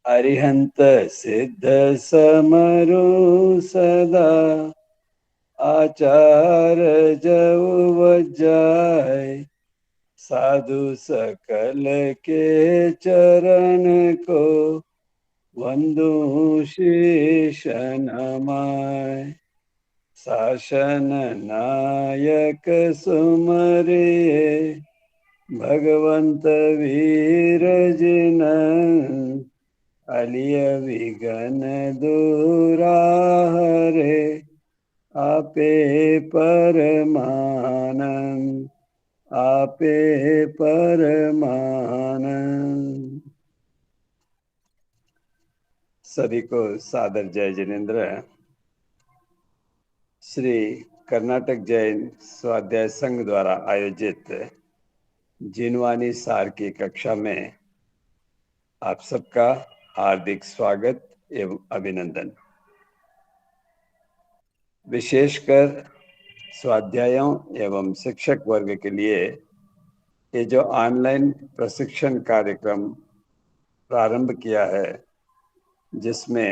अरिहंत सिद्ध समरु सदा आचार जव वजाय साधु सकल के चरण को वंदु शीश नमाय। शासन नायक सुमरे भगवंत वीर जिन अलिय विघन दूरा हरे आपे परमानंद आपे परमानंद। सभी को सादर जय जिनेन्द्र। श्री कर्नाटक जैन स्वाध्याय संघ द्वारा आयोजित जिनवानी सार की कक्षा में आप सबका हार्दिक स्वागत एवं अभिनंदन। विशेषकर स्वाध्यायों एवं शिक्षक वर्ग के लिए ये जो ऑनलाइन प्रशिक्षण कार्यक्रम प्रारंभ किया है, जिसमें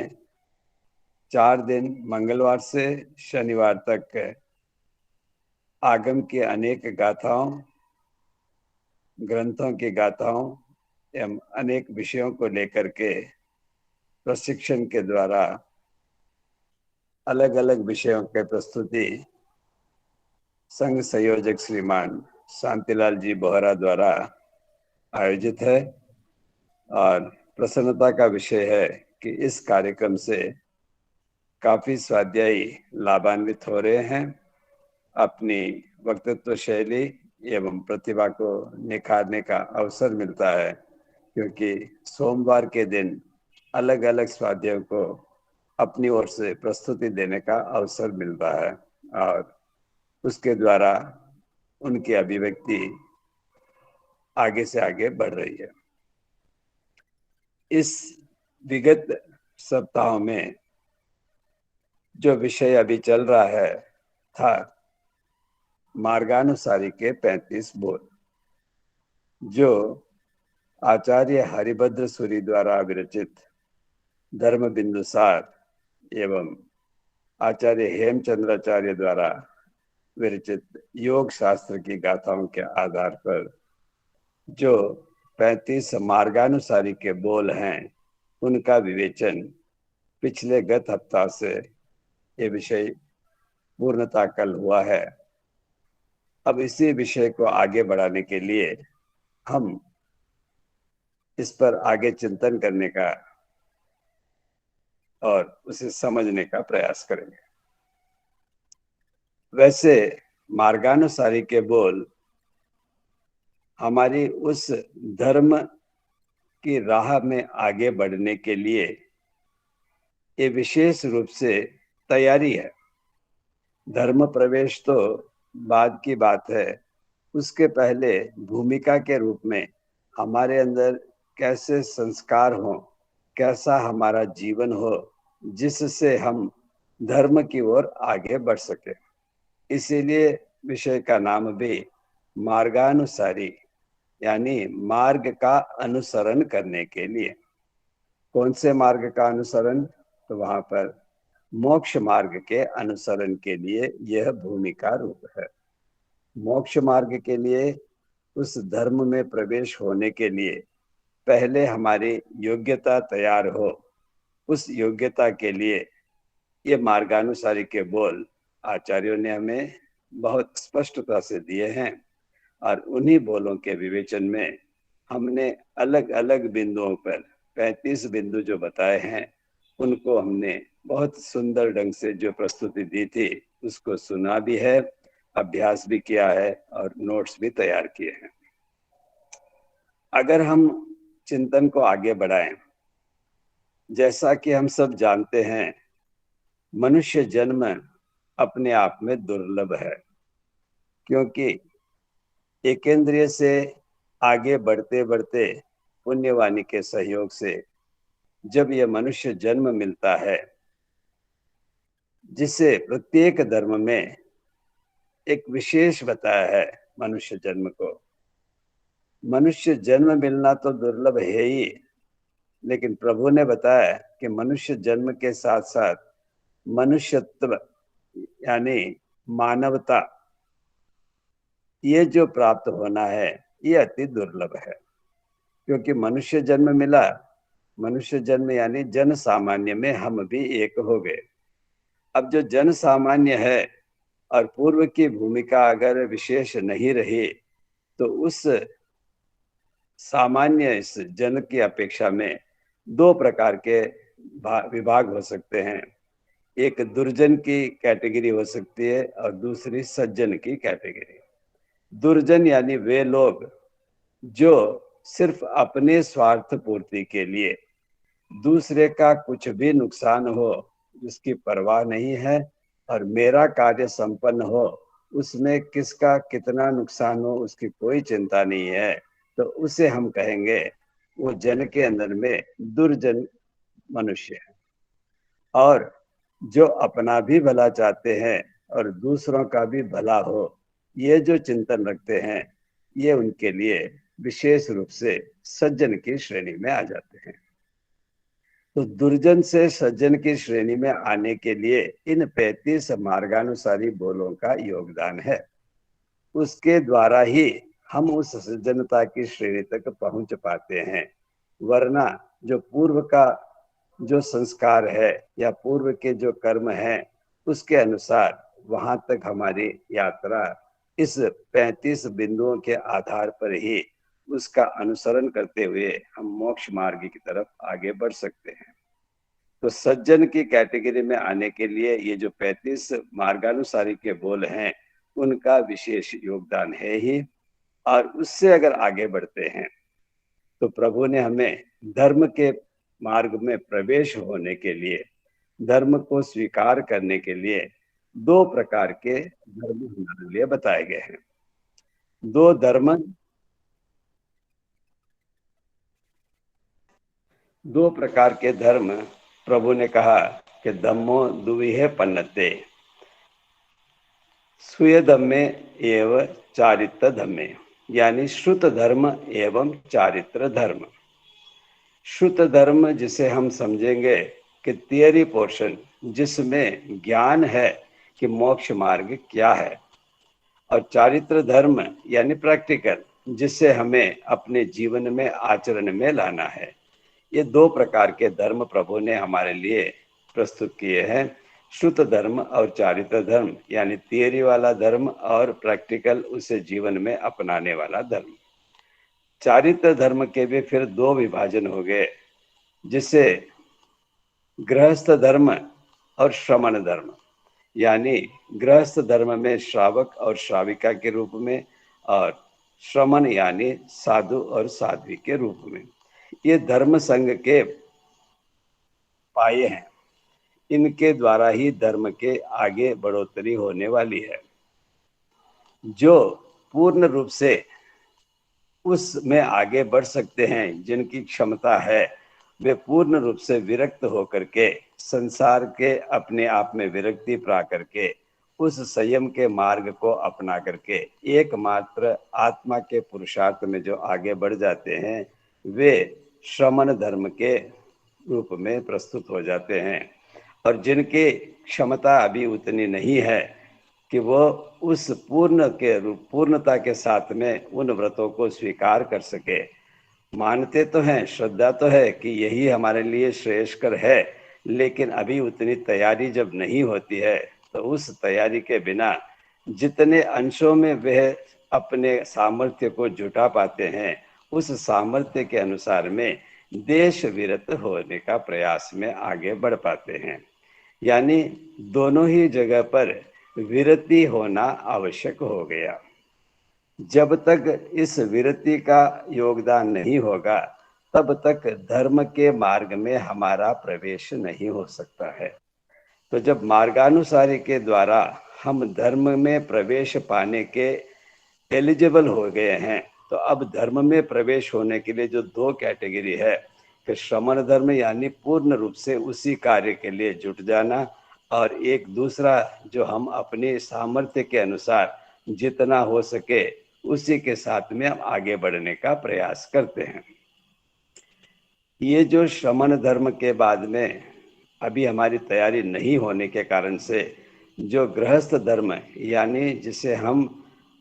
4 दिन मंगलवार से शनिवार तक आगम के अनेक गाथाओं, ग्रंथों की गाथाओं एवं अनेक विषयों को लेकर के प्रशिक्षण के द्वारा अलग अलग विषयों के प्रस्तुति संघ संयोजक श्रीमान शांतिलाल जी बोहरा द्वारा आयोजित है। और प्रसन्नता का विषय है कि इस कार्यक्रम से काफी स्वाध्यायी लाभान्वित हो रहे हैं, अपनी वक्तृत्व शैली एवं प्रतिभा को निखारने का अवसर मिलता है, क्योंकि सोमवार के दिन अलग अलग स्वाध्यायों को अपनी ओर से प्रस्तुति देने का अवसर मिलता है और उसके द्वारा उनकी अभिव्यक्ति आगे से आगे बढ़ रही है। इस विगत सप्ताहों में जो विषय अभी चल रहा है था मार्गानुसारी के 35 बोल, जो आचार्य हरिभद्र सूरी द्वारा विरचित धर्म बिंदुसार एवं आचार्य हेमचंद्राचार्य द्वारा विरचित योग शास्त्र की गाथाओं के आधार पर जो 35 मार्गानुसारी के बोल हैं, उनका विवेचन पिछले गत हफ्ता से ये विषय पूर्णता कल हुआ है। अब इसी विषय को आगे बढ़ाने के लिए हम इस पर आगे चिंतन करने का और उसे समझने का प्रयास करेंगे। वैसे मार्गानुसारी के बोल हमारी उस धर्म की राह में आगे बढ़ने के लिए ये विशेष रूप से तैयारी है। धर्म प्रवेश तो बाद की बात है, उसके पहले भूमिका के रूप में हमारे अंदर कैसे संस्कार हो, कैसा हमारा जीवन हो, जिससे हम धर्म की ओर आगे बढ़ सके। इसीलिए विषय का नाम भी मार्गानुसारी, यानी मार्ग का अनुसरण करने के लिए। कौन से मार्ग का अनुसरण? तो वहां पर मोक्ष मार्ग के अनुसरण के लिए यह भूमिका रूप है। मोक्ष मार्ग के लिए, उस धर्म में प्रवेश होने के लिए पहले हमारी योग्यता तैयार हो, उस योग्यता के लिए ये मार्गानुसारी के बोल आचार्यों ने हमें बहुत स्पष्टता से दिए हैं। और उन्हीं बोलों के विवेचन में हमने अलग अलग बिंदुओं पर 35 बिंदु जो बताए हैं, उनको हमने बहुत सुंदर ढंग से जो प्रस्तुति दी थी उसको सुना भी है, अभ्यास भी किया है और नोट्स भी तैयार किए हैं। अगर हम चिंतन को आगे बढ़ाएं, जैसा कि हम सब जानते हैं, मनुष्य जन्म अपने आप में दुर्लभ है, क्योंकि एकेंद्रिय से आगे बढ़ते बढ़ते पुण्यवाणी के सहयोग से जब यह मनुष्य जन्म मिलता है, जिसे प्रत्येक धर्म में एक विशेष बताया है मनुष्य जन्म को। मनुष्य जन्म मिलना तो दुर्लभ है ही, लेकिन प्रभु ने बताया कि मनुष्य जन्म के साथ साथ मनुष्यत्व यानी मानवता, ये जो प्राप्त होना है ये अति दुर्लभ है। क्योंकि मनुष्य जन्म मिला, मनुष्य जन्म यानी जन सामान्य में हम भी एक हो गए। अब जो जन सामान्य है और पूर्व की भूमिका अगर विशेष नहीं रही तो उस सामान्य इस जन की अपेक्षा में दो प्रकार के विभाग हो सकते हैं। एक दुर्जन की कैटेगरी हो सकती है और दूसरी सज्जन की कैटेगरी। दुर्जन यानी वे लोग जो सिर्फ अपने स्वार्थ पूर्ति के लिए दूसरे का कुछ भी नुकसान हो उसकी परवाह नहीं है, और मेरा कार्य संपन्न हो उसमें किसका कितना नुकसान हो उसकी कोई चिंता नहीं है, तो उसे हम कहेंगे वो जन के अंदर में दुर्जन मनुष्य है। और जो अपना भी भला चाहते हैं और दूसरों का भी भला हो, ये जो चिंतन रखते हैं, ये उनके लिए विशेष रूप से सज्जन की श्रेणी में आ जाते हैं। तो दुर्जन से सज्जन की श्रेणी में आने के लिए इन 35 मार्गानुसारी बोलों का योगदान है। उसके द्वारा ही हम उस सज्जनता की श्रेणी तक पहुंच पाते हैं। वरना जो पूर्व का जो संस्कार है या पूर्व के जो कर्म है उसके अनुसार वहां तक हमारी यात्रा इस 35 बिंदुओं के आधार पर ही उसका अनुसरण करते हुए हम मोक्ष मार्ग की तरफ आगे बढ़ सकते हैं। तो सज्जन की कैटेगरी में आने के लिए ये जो 35 मार्गानुसारी के बोल हैं उनका विशेष योगदान है ही। और उससे अगर आगे बढ़ते हैं तो प्रभु ने हमें धर्म के मार्ग में प्रवेश होने के लिए, धर्म को स्वीकार करने के लिए दो प्रकार के धर्म हमारे लिए बताए गए हैं। दो धर्म, दो प्रकार के धर्म प्रभु ने कहा कि धम्मो द्विहे पन्नते, स्वीय धम्मे एवं चारित्र धम्मे, यानी श्रुत धर्म एवं चारित्र धर्म। श्रुत धर्म जिसे हम समझेंगे कि थियरी पोर्शन, जिसमें ज्ञान है कि मोक्ष मार्ग क्या है, और चारित्र धर्म यानी प्रैक्टिकल, जिसे हमें अपने जीवन में आचरण में लाना है। ये दो प्रकार के धर्म प्रभु ने हमारे लिए प्रस्तुत किए हैं। श्रुत धर्म और चारित्र धर्म, यानी थियरी वाला धर्म और प्रैक्टिकल उसे जीवन में अपनाने वाला धर्म। चारित्र धर्म के भी फिर दो विभाजन हो गए, जिसे गृहस्थ धर्म और श्रमण धर्म, यानी गृहस्थ धर्म में श्रावक और श्राविका के रूप में, और श्रमण यानी साधु और साध्वी के रूप में। ये धर्म संघ के पाए हैं, इनके द्वारा ही धर्म के आगे बढ़ोतरी होने वाली है। जो पूर्ण रूप से उसमें आगे बढ़ सकते हैं, जिनकी क्षमता है, वे पूर्ण रूप से विरक्त होकर के संसार के अपने आप में विरक्ति पा करके उस संयम के मार्ग को अपना करके एकमात्र आत्मा के पुरुषार्थ में जो आगे बढ़ जाते हैं, वे श्रमण धर्म के रूप में प्रस्तुत हो जाते हैं। और जिनकी क्षमता अभी उतनी नहीं है कि वो उस पूर्णता के साथ में उन व्रतों को स्वीकार कर सके, मानते तो हैं, श्रद्धा तो है कि यही हमारे लिए श्रेयस्कर है, लेकिन अभी उतनी तैयारी जब नहीं होती है तो उस तैयारी के बिना जितने अंशों में वह अपने सामर्थ्य को जुटा पाते हैं, उस सामर्थ्य के अनुसार में देश विरत होने का प्रयास में आगे बढ़ पाते हैं। यानी दोनों ही जगह पर विरति होना आवश्यक हो गया। जब तक इस विरति का योगदान नहीं होगा तब तक धर्म के मार्ग में हमारा प्रवेश नहीं हो सकता है। तो जब मार्गानुसारी के द्वारा हम धर्म में प्रवेश पाने के एलिजिबल हो गए हैं, तो अब धर्म में प्रवेश होने के लिए जो दो कैटेगरी है कि श्रमण धर्म यानी पूर्ण रूप से उसी कार्य के लिए जुट जाना, और एक दूसरा जो हम अपने सामर्थ्य के अनुसार जितना हो सके उसी के साथ में हम आगे बढ़ने का प्रयास करते हैं। ये जो श्रमण धर्म के बाद में अभी हमारी तैयारी नहीं होने के कारण से जो गृहस्थ धर्म यानी जिसे हम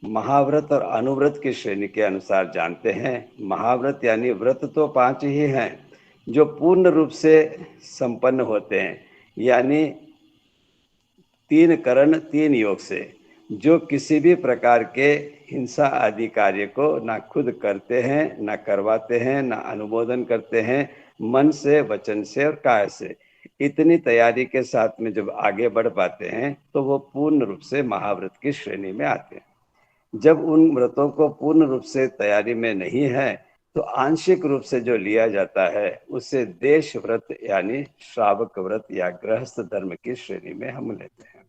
महाव्रत और अनुव्रत की श्रेणी के अनुसार जानते हैं। महाव्रत यानी व्रत तो 5 ही हैं जो पूर्ण रूप से संपन्न होते हैं, यानी 3 करण 3 योग से, जो किसी भी प्रकार के हिंसा आदि कार्य को ना खुद करते हैं, ना करवाते हैं, ना अनुमोदन करते हैं, मन से, वचन से और काय से। इतनी तैयारी के साथ में जब आगे बढ़ पाते हैं तो वो पूर्ण रूप से महाव्रत की श्रेणी में आते हैं। जब उन व्रतों को पूर्ण रूप से तैयारी में नहीं है तो आंशिक रूप से जो लिया जाता है उसे देश व्रत यानी श्रावक व्रत या गृहस्थ धर्म की श्रेणी में हम लेते हैं।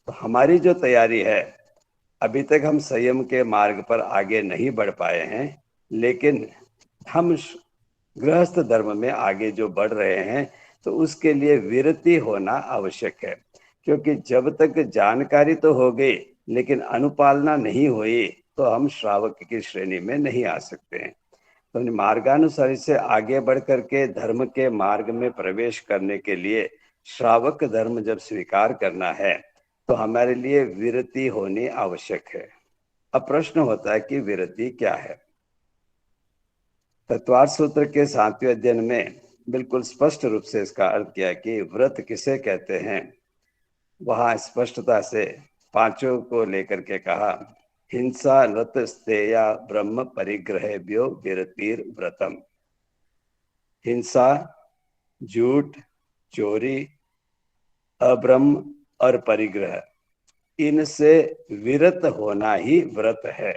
तो हमारी जो तैयारी है, अभी तक हम संयम के मार्ग पर आगे नहीं बढ़ पाए हैं, लेकिन हम गृहस्थ धर्म में आगे जो बढ़ रहे हैं तो उसके लिए विरति होना आवश्यक है। क्योंकि जब तक जानकारी तो हो गई लेकिन अनुपालना नहीं हुई तो हम श्रावक की श्रेणी में नहीं आ सकते हैं। तो मार्गानुसारी से आगे बढ़ करके धर्म के मार्ग में प्रवेश करने के लिए श्रावक धर्म जब स्वीकार करना है तो हमारे लिए विरति होनी आवश्यक है। अब प्रश्न होता है कि विरति क्या है। तत्वार्थ सूत्र के 7वें अध्ययन में बिल्कुल स्पष्ट रूप से इसका अर्थ किया कि व्रत किसे कहते हैं। वहां स्पष्टता से पांचों को लेकर के कहा, हिंसा रत स्तेया ब्रह्म परिग्रहेभ्यो विरतिर व्रतम। हिंसा, झूठ, चोरी, अब्रह्म और परिग्रह, इनसे विरत होना ही व्रत है।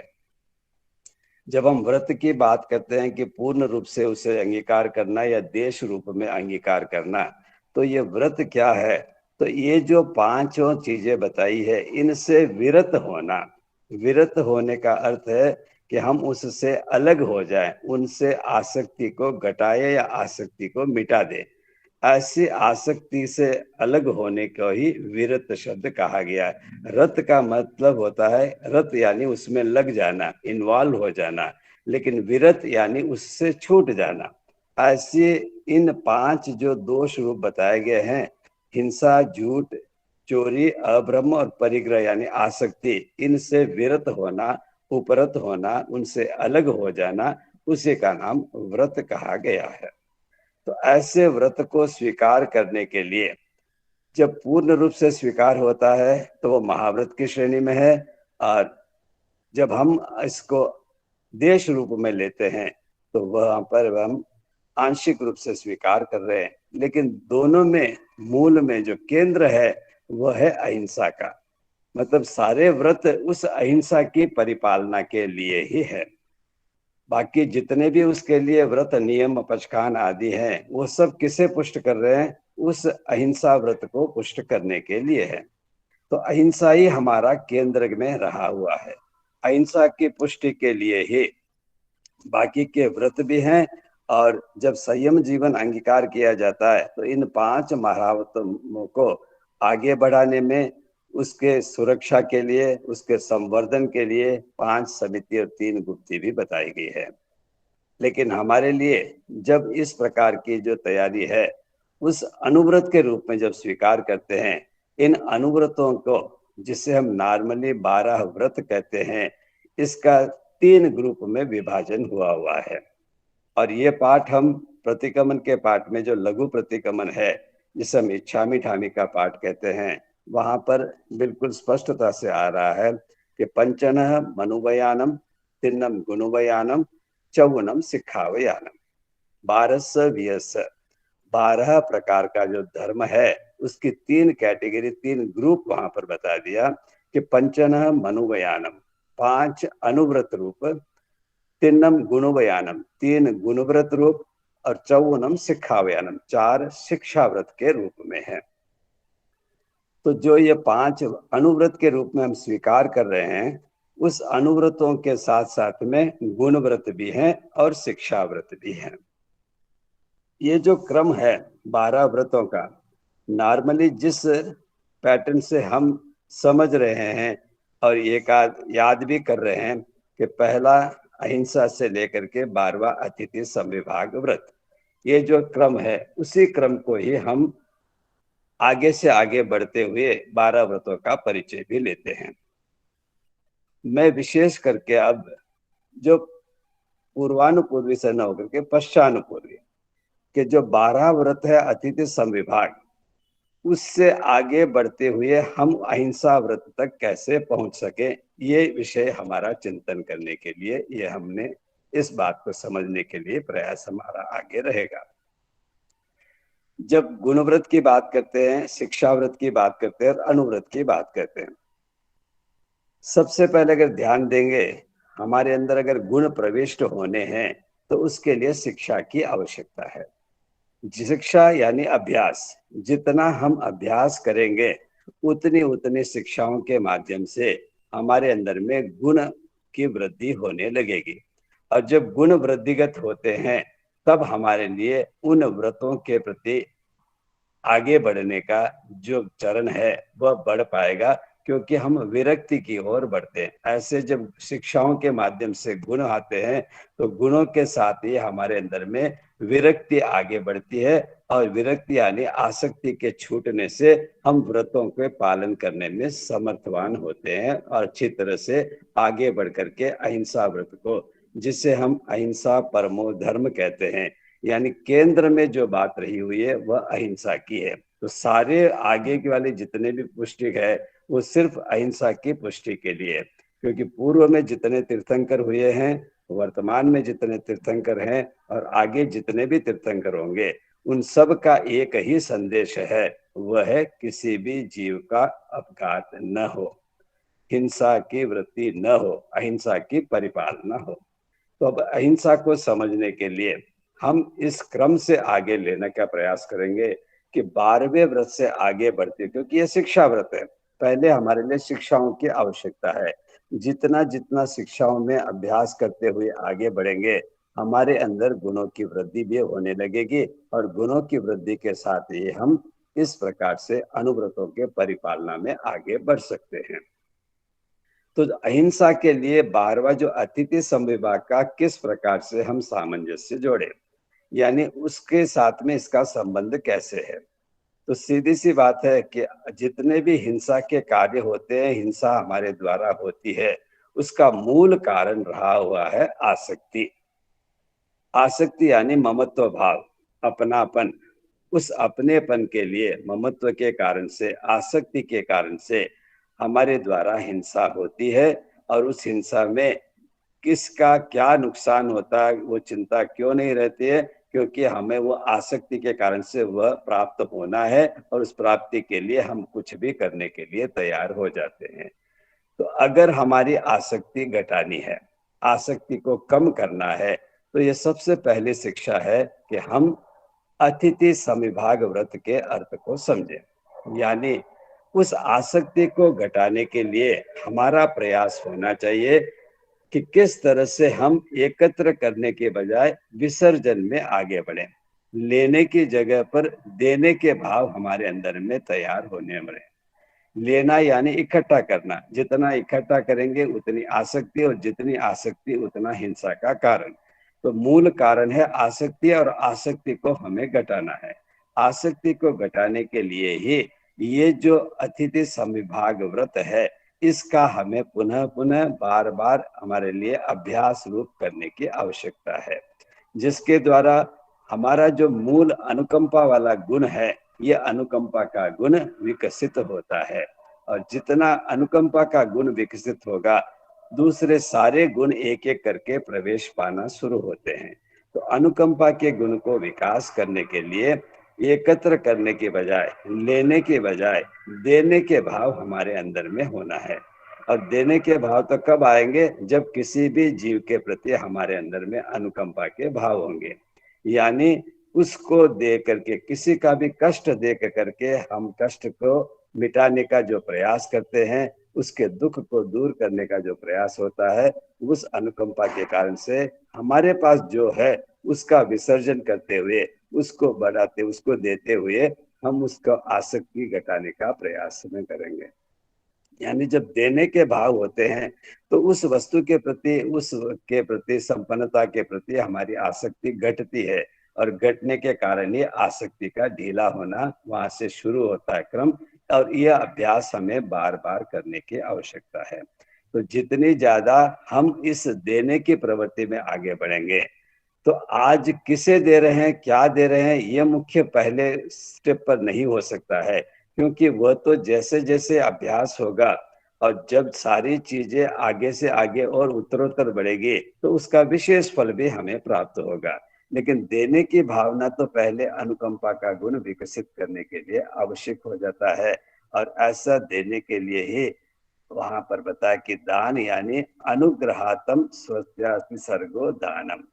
जब हम व्रत की बात करते हैं कि पूर्ण रूप से उसे अंगीकार करना या देश रूप में अंगीकार करना, तो ये व्रत क्या है। तो ये जो 5 चीजें बताई है इनसे विरत होना। विरत होने का अर्थ है कि हम उससे अलग हो जाएं, उनसे आसक्ति को घटाए या आसक्ति को मिटा दे। ऐसी आसक्ति से अलग होने को ही विरत शब्द कहा गया है। रत का मतलब होता है, रत यानी उसमें लग जाना, इन्वॉल्व हो जाना, लेकिन विरत यानी उससे छूट जाना। ऐसे इन 5 जो दोष रूप बताए गए हैं, हिंसा, झूठ, चोरी, अब्रह्म और परिग्रह यानी आसक्ति, इनसे विरत होना, उपरत होना, उनसे अलग हो जाना, उसी का नाम व्रत कहा गया है। तो ऐसे व्रत को स्वीकार करने के लिए जब पूर्ण रूप से स्वीकार होता है तो वो महाव्रत की श्रेणी में है, और जब हम इसको देश रूप में लेते हैं तो वहां पर हम आंशिक रूप से स्वीकार कर रहे हैं। लेकिन दोनों में मूल में जो केंद्र है वह है अहिंसा का। मतलब सारे व्रत उस अहिंसा की परिपालना के लिए ही है। बाकी जितने भी उसके लिए व्रत नियम पचखान आदि हैं वो सब किसे पुष्ट कर रहे हैं, उस अहिंसा व्रत को पुष्ट करने के लिए है। तो अहिंसा ही हमारा केंद्र में रहा हुआ है। अहिंसा की पुष्टि के लिए ही बाकी के व्रत भी हैं। और जब संयम जीवन अंगीकार किया जाता है तो इन 5 महारतों को आगे बढ़ाने में, उसके सुरक्षा के लिए, उसके संवर्धन के लिए 5 समिति और 3 गुप्ति भी बताई गई है। लेकिन हमारे लिए जब इस प्रकार की जो तैयारी है उस अनुव्रत के रूप में जब स्वीकार करते हैं, इन अनुव्रतों को जिसे हम नॉर्मली 12 व्रत कहते हैं, इसका 3 ग्रुप में विभाजन हुआ है। और ये पाठ हम प्रतिक्रमण के पाठ में जो लघु प्रतिक्रमण है, जिसे हम इच्छामि ठामी का पाठ कहते हैं, वहां पर बिल्कुल स्पष्टता से आ रहा है कि पंचनः मनुवयानम, तिन्नम गुणुवयानम, चौवनम सिखावयानम। 12 प्रकार का जो धर्म है उसकी 3 कैटेगरी, 3 ग्रुप वहां पर बता दिया कि पंचनः मनुवयानम 5 अनुव्रत रूप, तिन्नम गुणुवयानम 3 गुणव्रत रूप, और चौवनम सिखावयानम 4 शिक्षा व्रत के रूप में है। तो जो ये 5 अनुव्रत के रूप में हम स्वीकार कर रहे हैं, उस अनुव्रतों के साथ साथ में गुण व्रत भी हैं और शिक्षा व्रत भी हैं। ये जो क्रम है 12 व्रतों का, नॉर्मली जिस पैटर्न से हम समझ रहे हैं और एक याद भी कर रहे हैं कि पहला अहिंसा से लेकर के 12वां अतिथि समविभाग व्रत, ये जो क्रम है उसी क्रम को ही हम आगे से आगे बढ़ते हुए 12 व्रतों का परिचय भी लेते हैं। मैं विशेष करके अब जो पूर्वानुपूर्वी से न होकर के पश्चानुपूर्वी के जो 12 व्रत है अतिथि समविभाग, उससे आगे बढ़ते हुए हम अहिंसा व्रत तक कैसे पहुंच सके, ये विषय हमारा चिंतन करने के लिए, ये हमने इस बात को समझने के लिए प्रयास हमारा आगे रहेगा। जब गुण व्रत की बात करते हैं, शिक्षा व्रत की बात करते हैं और अनुव्रत की बात करते हैं, सबसे पहले अगर ध्यान देंगे, हमारे अंदर अगर गुण प्रविष्ट होने हैं तो उसके लिए शिक्षा की आवश्यकता है। शिक्षा यानी अभ्यास, जितना हम अभ्यास करेंगे उतनी उतनी शिक्षाओं के माध्यम से हमारे अंदर में गुण की वृद्धि होने लगेगी। और जब गुण वृद्धिगत होते हैं तब हमारे लिए उन व्रतों के प्रति आगे बढ़ने का जो चरण है वह बढ़ पाएगा, क्योंकि हम विरक्ति की ओर बढ़ते हैं। ऐसे जब शिक्षाओं के माध्यम से गुण आते हैं तो गुणों के साथ ही हमारे अंदर में विरक्ति आगे बढ़ती है, और विरक्ति यानी आसक्ति के छूटने से हम व्रतों के पालन करने में समर्थवान होते हैं और अच्छी तरह से आगे बढ़ करके अहिंसा व्रत को, जिसे हम अहिंसा परमो धर्म कहते हैं, यानी केंद्र में जो बात रही हुई है वह अहिंसा की है। तो सारे आगे के वाले जितने भी पुष्टि है वो सिर्फ अहिंसा की पुष्टि के लिए है, क्योंकि पूर्व में जितने तीर्थंकर हुए हैं, वर्तमान में जितने तीर्थंकर हैं और आगे जितने भी तीर्थंकर होंगे, उन सब का एक ही संदेश है, वह है किसी भी जीव का अपघात न हो, हिंसा की वृत्ति न हो, अहिंसा की परिपालना हो। तो अब अहिंसा को समझने के लिए हम इस क्रम से आगे लेने का प्रयास करेंगे कि 12वें व्रत से आगे बढ़ते, क्योंकि ये शिक्षा व्रत है, पहले हमारे लिए शिक्षाओं की आवश्यकता है। जितना जितना शिक्षाओं में अभ्यास करते हुए आगे बढ़ेंगे, हमारे अंदर गुणों की वृद्धि भी होने लगेगी, और गुणों की वृद्धि के साथ ही हम इस प्रकार से अनुव्रतों के परिपालना में आगे बढ़ सकते हैं। तो अहिंसा के लिए 12वां जो अतिथि समविभाग का किस प्रकार से हम सामंजस्य जोड़े, यानी उसके साथ में इसका संबंध कैसे है। तो सीधी सी बात है कि जितने भी हिंसा के कार्य होते हैं, हिंसा हमारे द्वारा होती है, उसका मूल कारण रहा हुआ है आसक्ति। आसक्ति यानी ममत्व भाव, अपनापन। उस अपनेपन के लिए, ममत्व के कारण से, आसक्ति के कारण से हमारे द्वारा हिंसा होती है, और उस हिंसा में किसका क्या नुकसान होता है वो चिंता क्यों नहीं रहती है, क्योंकि हमें वो आसक्ति के कारण से वह प्राप्त होना है, और उस प्राप्ति के लिए हम कुछ भी करने के लिए तैयार हो जाते हैं। तो अगर हमारी आसक्ति घटानी है, आसक्ति को कम करना है, तो ये सबसे पहली शिक्षा है कि हम अतिथि समविभाग व्रत के अर्थ को समझें। यानी उस आसक्ति को घटाने के लिए हमारा प्रयास होना चाहिए कि किस तरह से हम एकत्र करने के बजाय विसर्जन में आगे बढ़ें, लेने की जगह पर देने के भाव हमारे अंदर में तैयार होने पड़े। लेना यानी इकट्ठा करना, जितना इकट्ठा करेंगे उतनी आसक्ति, और जितनी आसक्ति उतना हिंसा का कारण। तो मूल कारण है आसक्ति, और आसक्ति को हमें घटाना है। आसक्ति को घटाने के लिए ही ये जो अतिथि समविभाग व्रत है, इसका हमें पुनः पुनः बार बार हमारे लिए अभ्यास रूप करने की आवश्यकता है, जिसके द्वारा हमारा जो मूल अनुकंपा वाला गुण है, ये अनुकंपा का गुण विकसित होता है। और जितना अनुकंपा का गुण विकसित होगा, दूसरे सारे गुण एक एक करके प्रवेश पाना शुरू होते हैं। तो अनुकंपा के गुण को विकास करने के लिए एकत्र करने के बजाय, लेने के बजाय देने के भाव हमारे अंदर में होना है। और देने के भाव तो कब आएंगे, जब किसी भी जीव के प्रति हमारे अंदर में अनुकंपा के भाव होंगे। यानी उसको दे करके, किसी का भी कष्ट देख करके हम कष्ट को मिटाने का जो प्रयास करते हैं, उसके दुख को दूर करने का जो प्रयास होता है, उस अनुकंपा के कारण से हमारे पास जो है उसका विसर्जन करते हुए, उसको बढ़ाते, उसको देते हुए हम उसको आसक्ति घटाने का प्रयास में करेंगे। यानी जब देने के भाव होते हैं तो उस वस्तु के प्रति, उस के प्रति, संपन्नता के प्रति हमारी आसक्ति घटती है, और घटने के कारण ये आसक्ति का ढीला होना वहां से शुरू होता है क्रम। और यह अभ्यास हमें बार बार करने की आवश्यकता है। तो जितनी ज्यादा हम इस देने की प्रवृत्ति में आगे बढ़ेंगे, तो आज किसे दे रहे हैं, क्या दे रहे हैं, ये मुख्य पहले स्टेप पर नहीं हो सकता है, क्योंकि वह तो जैसे जैसे अभ्यास होगा और जब सारी चीजें आगे से आगे और उत्तरोत्तर बढ़ेगी तो उसका विशेष फल भी हमें प्राप्त होगा। लेकिन देने की भावना तो पहले अनुकंपा का गुण विकसित करने के लिए आवश्यक हो जाता है। और ऐसा देने के लिए ही वहां पर बताया कि दान यानी अनुग्रहातम स्वस्त्यास्मि सर्गो दानम।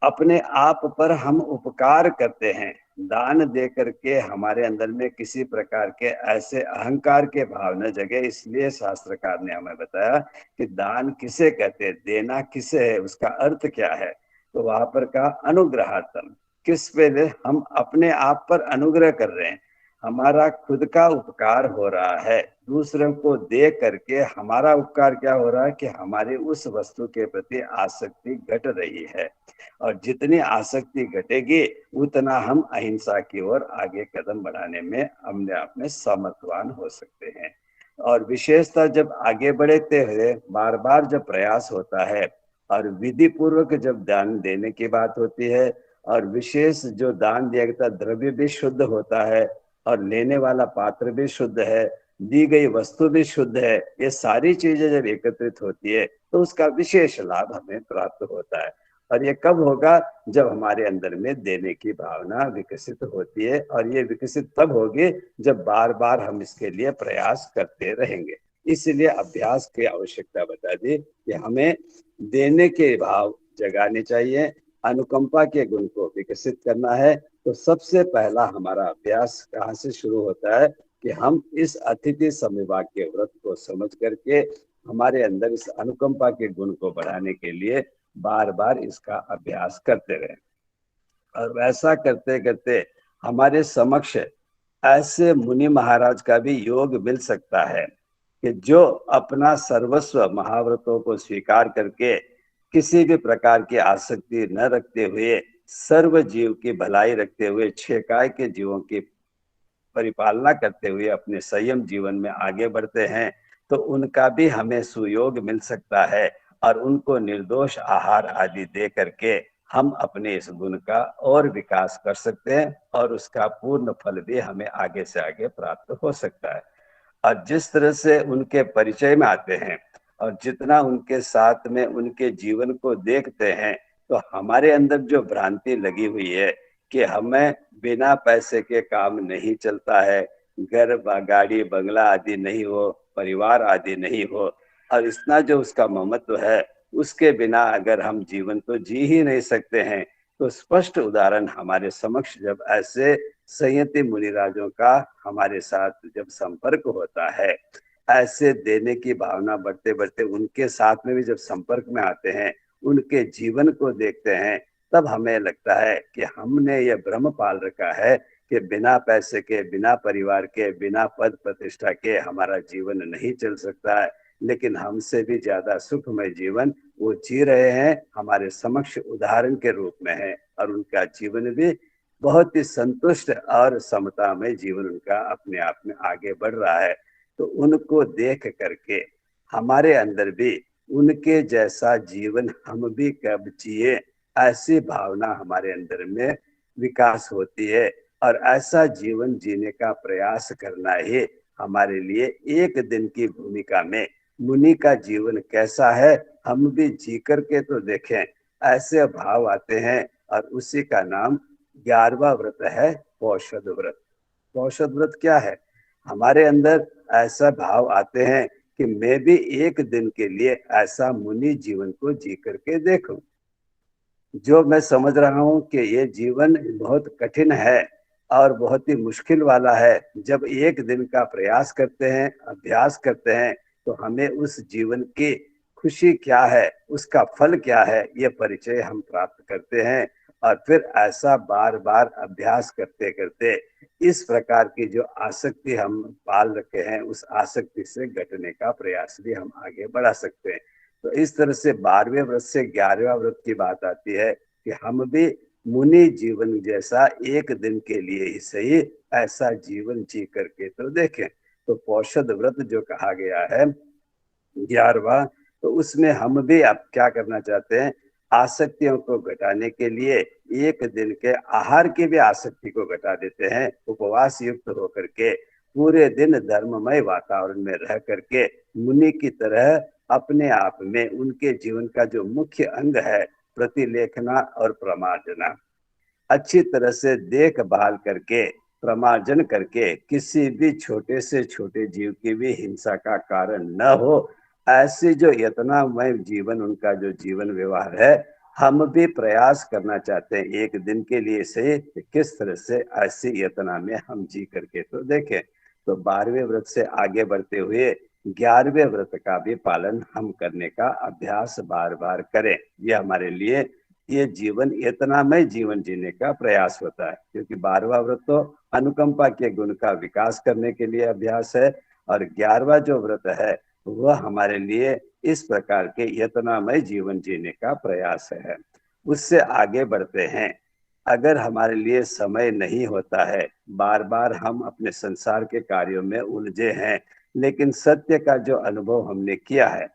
अपने आप पर हम उपकार करते हैं, दान दे करके हमारे अंदर में किसी प्रकार के ऐसे अहंकार के भाव न जगे। इसलिए शास्त्रकार ने हमें बताया कि दान किसे कहते हैं, देना किसे है, उसका अर्थ क्या है। तो वहां पर कहा अनुग्रहात्म, किस पे हम अपने आप पर अनुग्रह कर रहे हैं, हमारा खुद का उपकार हो रहा है। दूसरों को दे करके हमारा उपकार क्या हो रहा है कि हमारी उस वस्तु के प्रति आसक्ति घट रही है। और जितनी आसक्ति घटेगी उतना हम अहिंसा की ओर आगे कदम बढ़ाने में अपने आप में समर्थवान हो सकते हैं। और विशेषता जब आगे बढ़ते हुए बार बार जब प्रयास होता है और विधि पूर्वक जब दान देने की बात होती है, और विशेष जो दान दिया गया द्रव्य भी शुद्ध होता है और लेने वाला पात्र भी शुद्ध है, दी गई वस्तु भी शुद्ध है, ये सारी चीजें जब एकत्रित होती है तो उसका विशेष लाभ हमें प्राप्त होता है। और ये कब होगा, जब हमारे अंदर में देने की भावना विकसित होती है। और ये विकसित तब होगी जब बार बार हम इसके लिए प्रयास करते रहेंगे। इसलिए अभ्यास की आवश्यकता बता दी कि हमें देने के भाव जगाने चाहिए, अनुकंपा के गुण को विकसित करना है। तो सबसे पहला हमारा अभ्यास कहाँ से शुरू होता है कि हम इस अतिथि समविभाग के व्रत को समझ करके हमारे अंदर इस अनुकंपा के गुण को बढ़ाने के लिए बार बार इसका अभ्यास करते रहे। और वैसा करते करते हमारे समक्ष ऐसे मुनि महाराज का भी योग मिल सकता है कि जो अपना सर्वस्व महाव्रतों को स्वीकार करके किसी भी प्रकार की आसक्ति न रखते हुए, सर्व जीव की भलाई रखते हुए, छह काय के जीवों की परिपालना करते हुए अपने संयम जीवन में आगे बढ़ते हैं, तो उनका भी हमें सुयोग मिल सकता है। और उनको निर्दोष आहार आदि दे करके हम अपने इस गुण का और विकास कर सकते हैं और उसका पूर्ण फल भी हमें आगे से आगे प्राप्त हो सकता है। और जिस तरह से उनके परिचय में आते हैं और जितना उनके साथ में उनके जीवन को देखते हैं, तो हमारे अंदर जो भ्रांति लगी हुई है कि हमें बिना पैसे के काम नहीं चलता है, घर गाड़ी बंगला आदि नहीं हो, परिवार आदि नहीं हो, और इतना जो उसका ममत्व है, उसके बिना अगर हम जीवन तो जी ही नहीं सकते हैं। तो स्पष्ट उदाहरण हमारे समक्ष जब ऐसे संयति मुनिराजों का हमारे साथ जब संपर्क होता है, ऐसे देने की भावना बढ़ते बढ़ते उनके साथ में भी जब संपर्क में आते हैं, उनके जीवन को देखते हैं, तब हमें लगता है कि हमने ये भ्रम पाल रखा है कि बिना पैसे के, बिना परिवार के, बिना पद प्रतिष्ठा के हमारा जीवन नहीं चल सकता है। लेकिन हमसे भी ज्यादा सुखमय जीवन वो जी रहे हैं, हमारे समक्ष उदाहरण के रूप में है। और उनका जीवन भी बहुत ही संतुष्ट और समता में जीवन उनका अपने आप में आगे बढ़ रहा है। तो उनको देख करके हमारे अंदर भी उनके जैसा जीवन हम भी कब जिए, ऐसी भावना हमारे अंदर में विकास होती है। और ऐसा जीवन जीने का प्रयास करना ही हमारे लिए एक दिन की भूमिका में मुनि का जीवन कैसा है हम भी जी करके तो देखें, ऐसे भाव आते हैं। और उसी का नाम 11वां व्रत है पौषध व्रत। पौषध व्रत क्या है, हमारे अंदर ऐसा भाव आते हैं कि मैं भी एक दिन के लिए ऐसा मुनि जीवन को जी करके देखूं। जो मैं समझ रहा हूं कि ये जीवन बहुत कठिन है और बहुत ही मुश्किल वाला है, जब एक दिन का प्रयास करते हैं, अभ्यास करते हैं, तो हमें उस जीवन की खुशी क्या है, उसका फल क्या है, ये परिचय हम प्राप्त करते हैं। और फिर ऐसा बार बार अभ्यास करते करते इस प्रकार की जो आसक्ति हम पाल रखे हैं, उस आसक्ति से घटने का प्रयास भी हम आगे बढ़ा सकते हैं। तो इस तरह से 12वें व्रत से 11वां व्रत की बात आती है कि हम भी मुनि जीवन जैसा एक दिन के लिए ही सही ऐसा जीवन जी करके तो देखें। तो पौषध व्रत जो कहा गया है 11वां, तो उसमें हम भी अब क्या करना चाहते हैं, आसक्तियों को घटाने के लिए एक दिन के आहार की भी आसक्ति को घटा देते हैं। उपवास युक्त होकर के पूरे दिन धर्ममय वातावरण में रह करके मुनि की तरह अपने आप में उनके जीवन का जो मुख्य अंग है प्रतिलेखना और प्रमार्जना, अच्छी तरह से देखभाल करके प्रमार्जन करके किसी भी छोटे से छोटे जीव की भी हिंसा का कारण न हो, ऐसी जो यत्नामय जीवन उनका जो जीवन व्यवहार है, हम भी प्रयास करना चाहते हैं एक दिन के लिए से किस तरह से ऐसी यतना में हम जी करके तो देखें। तो 12वें व्रत से आगे बढ़ते हुए 11वें व्रत का भी पालन हम करने का अभ्यास बार बार करें। ये हमारे लिए ये जीवन इतनामय जीवन जीने का प्रयास होता है, क्योंकि 12वां व्रत तो अनुकंपा के गुण का विकास करने के लिए अभ्यास है और 11वां जो व्रत है वह हमारे लिए इस प्रकार के यत्नामय जीवन जीने का प्रयास है। उससे आगे बढ़ते हैं। अगर हमारे लिए समय नहीं होता है, बार बार हम अपने संसार के कार्यों में उलझे हैं, लेकिन सत्य का जो अनुभव हमने किया है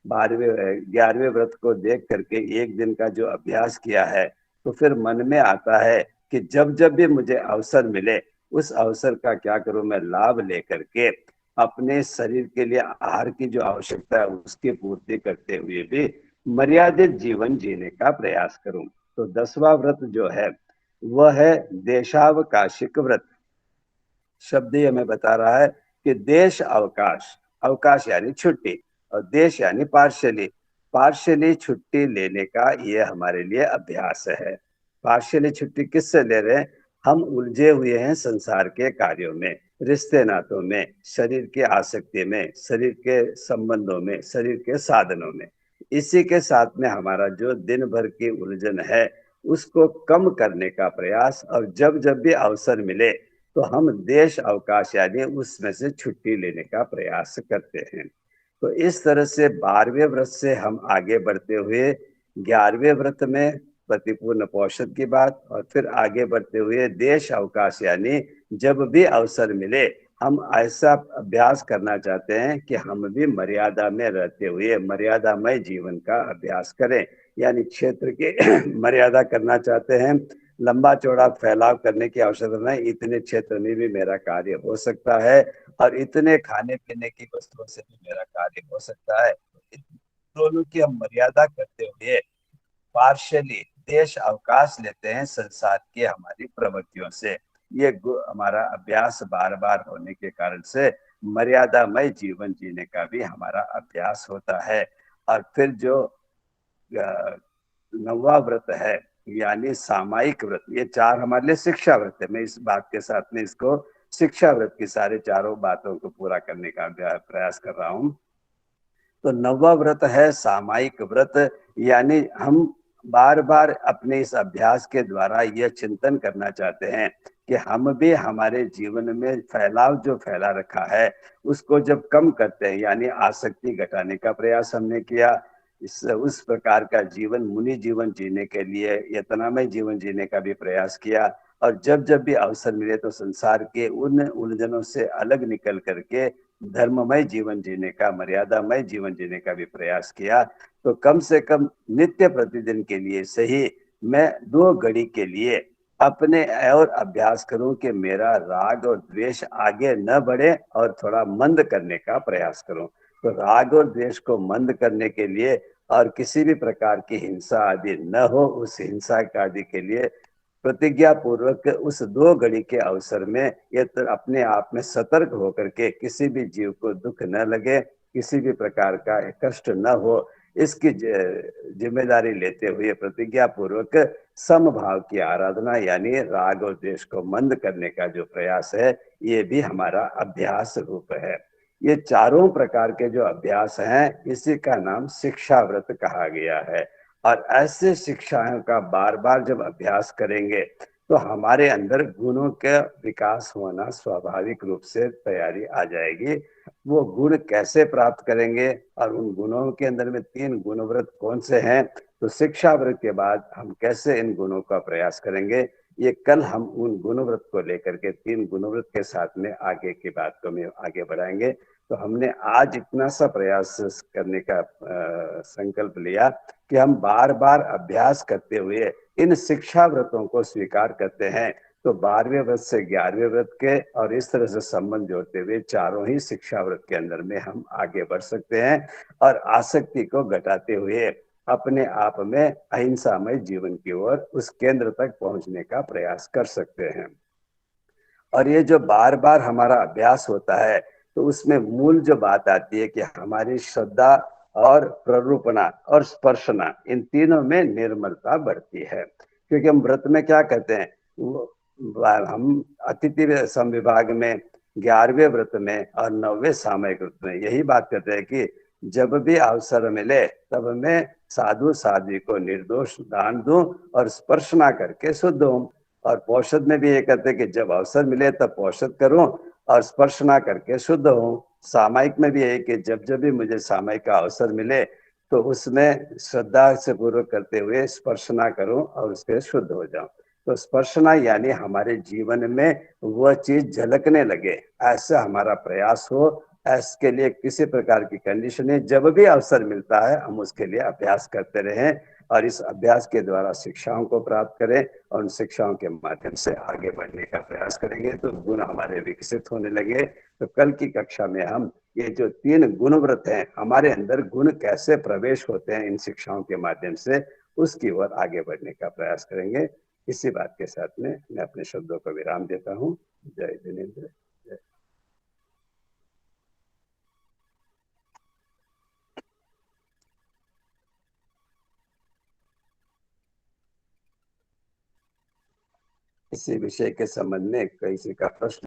11वें व्रत को देख करके एक दिन का जो अभ्यास किया है, तो फिर मन में आता है कि जब जब भी मुझे अवसर मिले उस अवसर का क्या करूं, मैं लाभ लेकर के अपने शरीर के लिए आहार की जो आवश्यकता है उसकी पूर्ति करते हुए भी मर्यादित जीवन जीने का प्रयास करूं। तो 10वां व्रत जो है वह है देशावकाशिक व्रत। शब्द ही हमें बता रहा है कि देश अवकाश, अवकाश यानी छुट्टी और देश यानी पार्शली, पार्शली छुट्टी लेने का ये हमारे लिए अभ्यास है। पार्शली छुट्टी किससे ले रहे हैं, हम उलझे हुए हैं संसार के कार्यों में, रिश्ते नातों में, शरीर की आसक्ति में, शरीर के संबंधों में, शरीर के साधनों में। इसी के साथ में हमारा जो दिन भर की उलझन है उसको कम करने का प्रयास, और जब जब भी अवसर मिले तो हम देश अवकाश यानी उसमें से छुट्टी लेने का प्रयास करते हैं। तो इस तरह से 12वें व्रत से हम आगे बढ़ते हुए 11वें व्रत में प्रतिपूर्ण पौषध की बात, और फिर आगे बढ़ते हुए देश अवकाश यानी जब भी अवसर मिले हम ऐसा अभ्यास करना चाहते हैं कि हम भी मर्यादा में रहते हुए मर्यादामय जीवन का अभ्यास करें, यानी क्षेत्र की मर्यादा करना चाहते हैं। लंबा चौड़ा फैलाव करने की आवश्यकता नहीं, इतने क्षेत्र में भी मेरा कार्य हो सकता है और इतने खाने पीने की वस्तुओं से भी मेरा कार्य हो सकता है। दोनों की हम मर्यादा करते हुए पार्शली देश अवकाश लेते हैं संसार की हमारी प्रवृत्तियों से। ये हमारा अभ्यास बार बार होने के कारण से मर्यादामय जीवन जीने का भी हमारा अभ्यास होता है। और फिर जो 9वां व्रत है यानी सामायिक व्रत, ये 4 हमारे लिए शिक्षा व्रत है। मैं इस बात के साथ में इसको शिक्षा व्रत की सारे चारों बातों को पूरा करने का प्रयास कर रहा हूँ। तो 9वां व्रत है सामायिक व्रत, यानी हम बार बार अपने इस अभ्यास के द्वारा यह चिंतन करना चाहते हैं कि हम भी हमारे जीवन में फैलाव जो फैला रखा है उसको जब कम करते हैं, यानी आसक्ति घटाने का प्रयास हमने किया, इस उस प्रकार का जीवन मुनि जीवन जीने के लिए यत्नामय जीवन जीने का भी प्रयास किया, और जब जब भी अवसर मिले तो संसार के उन उलझनों से अलग निकल करके धर्ममय जीवन जीने का मर्यादामय जीवन जीने का भी प्रयास किया। तो कम से कम नित्य प्रतिदिन के लिए सही मैं 2 घड़ी के लिए अपने और अभ्यास करूं कि मेरा राग और द्वेष आगे न बढ़े और थोड़ा मंद करने का प्रयास करूं। तो राग और द्वेष को मंद करने के लिए और किसी भी प्रकार की हिंसा आदि न हो, उस हिंसा आदि के लिए प्रतिज्ञा पूर्वक उस 2 घड़ी के अवसर में ये तो अपने आप में सतर्क होकर के किसी भी जीव को दुख न लगे, किसी भी प्रकार का कष्ट न हो, इसकी जिम्मेदारी लेते हुए प्रतिज्ञा पूर्वक समभाव की आराधना यानी राग और द्वेष को मंद करने का जो प्रयास है ये भी हमारा अभ्यास रूप है। ये चारों प्रकार के जो अभ्यास हैं इसी का नाम शिक्षा व्रत कहा गया है। और ऐसे शिक्षाओं का बार बार जब अभ्यास करेंगे तो हमारे अंदर गुणों का विकास होना स्वाभाविक रूप से तैयारी आ जाएगी। वो गुण कैसे प्राप्त करेंगे और उन गुणों के अंदर में 3 गुणव्रत कौन से हैं, तो शिक्षा व्रत के बाद हम कैसे इन गुणों का प्रयास करेंगे, ये कल हम उन गुणव्रत को लेकर के 3 गुणव्रत के साथ में आगे की बात को में आगे बढ़ाएंगे। तो हमने आज इतना सा प्रयास करने का संकल्प लिया कि हम बार बार अभ्यास करते हुए इन शिक्षा व्रतों को स्वीकार करते हैं। तो 12वें व्रत से 11वें व्रत के और इस तरह से संबंध जोड़ते हुए चारों ही शिक्षा व्रत के अंदर में हम आगे बढ़ सकते हैं और आसक्ति को घटाते हुए अपने आप में अहिंसामय जीवन की ओर उस केंद्र तक पहुंचने का प्रयास कर सकते हैं। और ये जो बार बार हमारा अभ्यास होता है तो उसमें मूल जो बात आती है कि हमारी श्रद्धा और प्ररूपणा और स्पर्शना, इन तीनों में निर्मलता बढ़ती है। क्योंकि हम व्रत में क्या करते हैं, हम अतिथि संविभाग में 11वें व्रत में और 9वें सामयिक व्रत में यही बात करते हैं कि जब भी अवसर मिले तब मैं साधु साध्वी को निर्दोष दान दूं और स्पर्शना करके शुद्ध हूं। और पौषध में भी ये कहते हैं कि जब अवसर मिले तब पौषध करूं और स्पर्शना करके शुद्ध हूं। सामायिक में भी है कि जब जब भी मुझे सामायिक का अवसर मिले तो उसमें श्रद्धा से पूर्वक करते हुए स्पर्शना करूं और उसके शुद्ध हो जाऊं। तो स्पर्शना यानी हमारे जीवन में वह चीज झलकने लगे, ऐसा हमारा प्रयास हो। इसके लिए किसी प्रकार की कंडीशन नहीं, जब भी अवसर मिलता है हम उसके लिए अभ्यास करते रहें और इस अभ्यास के द्वारा शिक्षाओं को प्राप्त करें और उन शिक्षाओं के माध्यम से आगे बढ़ने का प्रयास करेंगे तो गुण हमारे विकसित होने लगे। तो कल की कक्षा में हम ये जो 3 गुण व्रत हैं, हमारे अंदर गुण कैसे प्रवेश होते हैं इन शिक्षाओं के माध्यम से, उसकी ओर आगे बढ़ने का प्रयास करेंगे। इसी बात के साथ में मैं अपने शब्दों को विराम देता हूँ। जय जिनेन्द्र। इसी विषय के संबंध में किसी का प्रश्न